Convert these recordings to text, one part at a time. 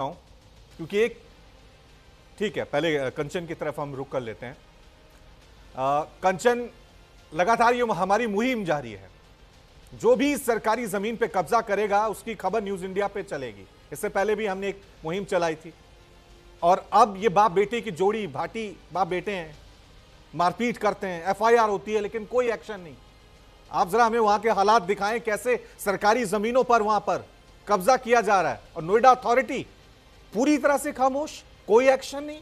हूं क्योंकि एक ठीक है, पहले कंचन की तरफ हम रुक कर लेते हैं। कंचन, लगातार ये हमारी मुहिम जारी है। जो भी सरकारी जमीन पे कब्जा करेगा उसकी खबर न्यूज इंडिया पे चलेगी। इससे पहले भी हमने एक मुहिम चलाई थी और अब ये बाप बेटे की जोड़ी, भाटी बाप बेटे हैं, मारपीट करते हैं, एफआईआर होती है लेकिन कोई एक्शन नहीं। आप जरा हमें वहां के हालात दिखाएं, कैसे सरकारी जमीनों पर वहां पर कब्जा किया जा रहा है और नोएडा अथॉरिटी पूरी तरह से खामोश, कोई एक्शन नहीं।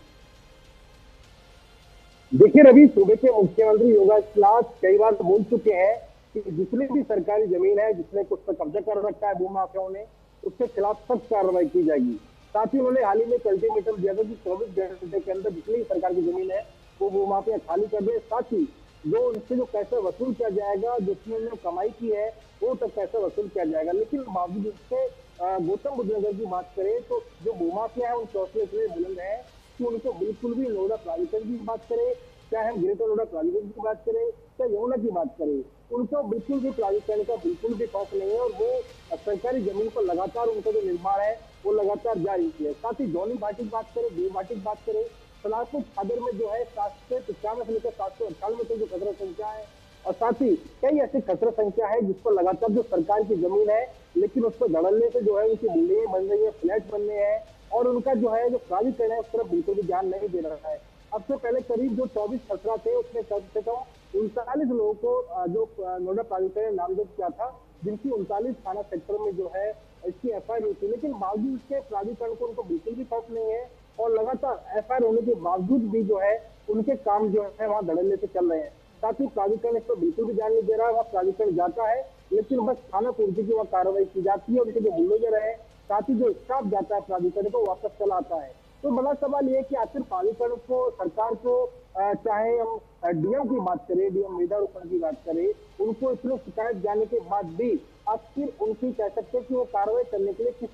देखिए रवि, सूबे के मुख्यमंत्री योगी आदित्यनाथ कई बार बोल चुके हैं कि जितनी भी सरकारी जमीन है जिसने कुछ पर कब्जा कर रखा है भूमाफियाओं ने, उसके खिलाफ सख्त कार्रवाई की जाएगी। साथ ही उन्होंने हाल ही में अल्टीमेटम दिया था कि 24 घंटे के अंदर जितनी सरकार की जमीन है वो भूमाफिया खाली कर दे। साथ ही जो उनसे जो पैसा वसूल किया जाएगा, जिसमें उन्होंने कमाई की है वो तक पैसा वसूल किया जाएगा। लेकिन बावजूद इसके गौतम बुद्ध नगर की बात करें तो जो भूमाफिया है उनके हौसले इतने बुलंद है कि उनको बिल्कुल भी नोएडा प्राधिकरण की बात करें, चाहे हम ग्रेटर नोएडा प्राधिकरण की बात करें, चाहे यमुना की बात करें, उनको बिल्कुल भी प्राधिकरण का बिल्कुल भी खौफ नहीं है और वो सरकारी जमीन पर लगातार उनका जो निर्माण है वो लगातार जारी है। साथ ही जौनी भाटी की बात करें, देव भाटी की बात करें, सलारपुर छादर में जो है 795 से लेकर 798 तक जो खतरा संख्या है और साथ ही कई ऐसी खतरा संख्या है जिस पर लगातार जो सरकार की जमीन है लेकिन उस पर धड़ल्ले से जो है उनकी बिल्डिंगें बन रही है, फ्लैट बन रहे हैं और उनका जो है जो प्राधिकरण है उस तरफ बिल्कुल भी ध्यान नहीं दे रहा है। अब से पहले करीब जो 24 खसरा थे उसमें कम से कम 39 लोगों को जो नोएडा प्राधिकरण नामजद किया था, जिनकी 39 थाना सेक्टर में जो है इसकी एफआईआर हुई थी। लेकिन बावजूद इसके प्राधिकरण को उनको बिल्कुल भी खौफ नहीं है और लगातार एफआईआर होने के बावजूद भी जो है उनके काम जो है वहाँ धड़ल्ले से चल रहे हैं। साथ ही प्राधिकरण इस पर बिल्कुल भी ध्यान नहीं दे रहा है। वहाँ प्राधिकरण जाता है लेकिन बस थाना पूर्ति की वहाँ कार्रवाई की जाती है, उनके जो बुलडोजर है, साथ ही जो स्टाफ जाता है प्राधिकरण को वापस चला आता है। तो बड़ा सवाल ये कि आखिर प्राधिकरण को, सरकार को, चाहे हम डीएम की बात करें, डीएम मृदा की बात करें, उनको इतने शिकायत जाने के बाद भी आखिर उनकी कह सकते हैं कि वो कार्रवाई करने के लिए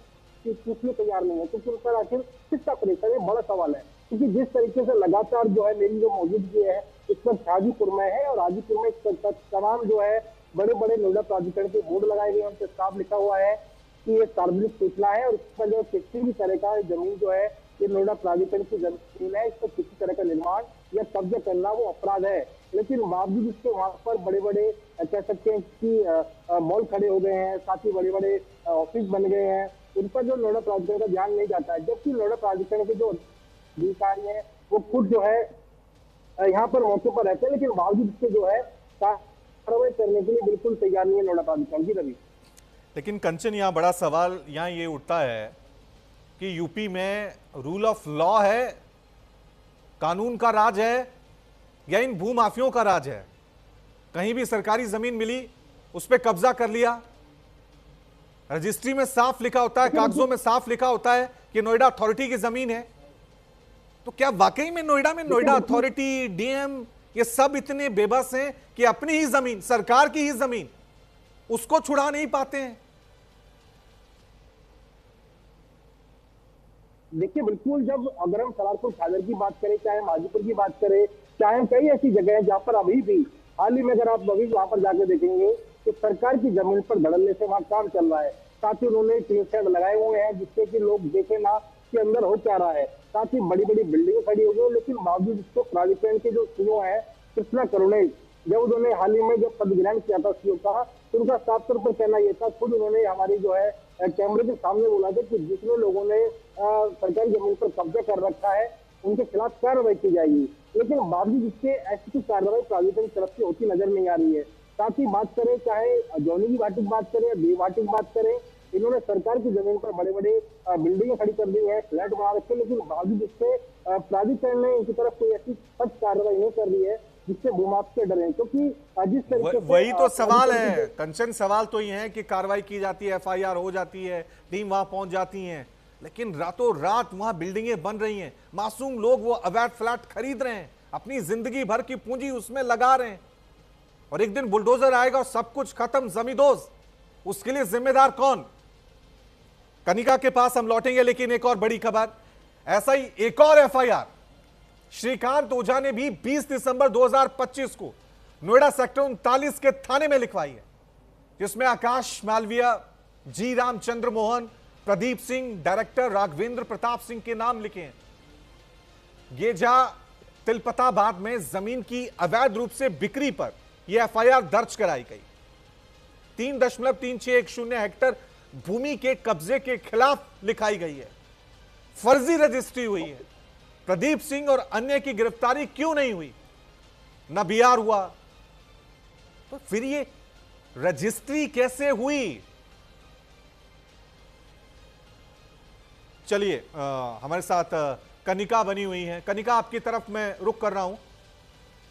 किस लिए तैयार नहीं है, क्योंकि उन पर आखिर किसका प्रेशर है, बड़ा सवाल है। क्योंकि जिस तरीके से लगातार जो है मेरी जो मौजूदगी है इस पर हाजीपुर में है और हाजीपुर में तमाम जो है बड़े बड़े नोएडा प्राधिकरण के बोर्ड लगाए गए हैं, उन पर साफ लिखा हुआ है कि ये सार्वजनिक सूचना है और इस पर जो किसी भी तरह का जमीन जो है ये नोएडा प्राधिकरण की जमीन है, इस पर किसी तरह का निर्माण या कब्जा करना वो अपराध है। लेकिन बावजूद इसके वहां पर बड़े बड़े कह सकते हैं कि मॉल खड़े हो गए हैं, साथ ही बड़े बड़े ऑफिस बन गए हैं, उन पर जो नोएडा प्राधिकरण का ध्यान नहीं जाता है। जबकि नोएडा प्राधिकरण के जो अधिकारी हैं वो खुद जो है यहाँ पर मौके पर रहते हैं, लेकिन बावजूद इसके जो है कार्रवाई करने के लिए बिल्कुल तैयार नहीं है नोएडा प्राधिकरण की। रवि, लेकिन कंचन, यहाँ बड़ा सवाल यहाँ ये उठता है कि यूपी में रूल ऑफ लॉ है, कानून का राज है या इन भूमाफियों का राज है? कहीं भी सरकारी जमीन मिली उस पर कब्जा कर लिया। रजिस्ट्री में साफ लिखा होता है, कागजों में साफ लिखा होता है कि नोएडा अथॉरिटी की जमीन है। तो क्या वाकई में नोएडा अथॉरिटी, डीएम, ये सब इतने बेबस हैं कि अपनी ही जमीन, सरकार की ही जमीन, उसको छुड़ा नहीं पाते हैं? देखिए बिल्कुल, जब अगर हम सलारपुर छादर की बात करें, चाहे हाजीपुर की बात करें, चाहे कई ऐसी जगह है जहां पर अभी भी हाल ही में अगर आप अभी वहां पर जाकर देखेंगे तो सरकार की जमीन पर धड़ल्ले से वहां काम चल रहा है। साथ ही उन्होंने टीन शेड लगाए हुए हैं जिससे कि लोग देखे ना कि अंदर हो क्या रहा है। साथ ही बड़ी बड़ी बिल्डिंगें खड़ी हो गई, लेकिन बावजूद इसको प्राधिकरण के जो सीओ है कृष्णा करुणे, जब उन्होंने हाल ही में जब पद ग्रहण किया था सीओ का, तो उनका साफ तौर पर कहना यह था, खुद उन्होंने हमारी जो है कैमरे के सामने बोला था कि जितने लोगों ने सरकारी जमीन पर कब्जा कर रखा है उनके खिलाफ कार्रवाई की जाएगी। लेकिन बावजूद इसके ऐसी कोई कार्रवाई प्राधिकरण की तरफ से होती नजर नहीं आ रही है। साथ ही बात करें, चाहे जौनी की घाटी की बात करें या देव घाटी की बात करें, इन्होंने सरकार की जमीन पर बड़े बड़े बिल्डिंगें खड़ी कर दी है, फ्लैट बना रखे, लेकिन बावजूद इससे प्राधिकरण ने इनकी तरफ कोई ऐसी सख्त कार्रवाई नहीं कर रही है जिससे भूमाफिया डरे, क्योंकि जिस तरीके से वही तो सवाल है कंचन, सवाल तो ये है कि कार्रवाई की जाती है, एफआईआर हो जाती है, टीम वहां पहुंच जाती है, लेकिन रातों रात वहां बिल्डिंगें बन रही हैं, मासूम लोग वो अवैध फ्लैट खरीद रहे हैं, अपनी जिंदगी भर की पूंजी उसमें लगा रहे हैं और एक दिन बुलडोजर आएगा और सब कुछ खत्म, जमींदोज। उसके लिए जिम्मेदार कौन? कनिका के पास हम लौटेंगे, लेकिन एक और बड़ी खबर, ऐसा ही एक और एफआईआर श्रीकांत ओझा ने भी 20 दिसंबर 2025 को नोएडा सेक्टर 39 के थाने में लिखवाई है, जिसमें आकाश मालविया, जी रामचंद्र मोहन प्रदीप सिंह, डायरेक्टर राघवेंद्र प्रताप सिंह के नाम लिखे हैं। गेजा तिलपताबाद में जमीन की अवैध रूप से बिक्री पर यह एफआईआर दर्ज कराई गई। 3.3610 हेक्टर भूमि के कब्जे के खिलाफ लिखाई गई है। फर्जी रजिस्ट्री हुई है। प्रदीप सिंह और अन्य की गिरफ्तारी क्यों नहीं हुई? न बीआर हुआ, तो फिर ये रजिस्ट्री कैसे हुई? चलिए, हमारे साथ कनिका बनी हुई है। कनिका, आपकी तरफ मैं रुख कर रहा हूं।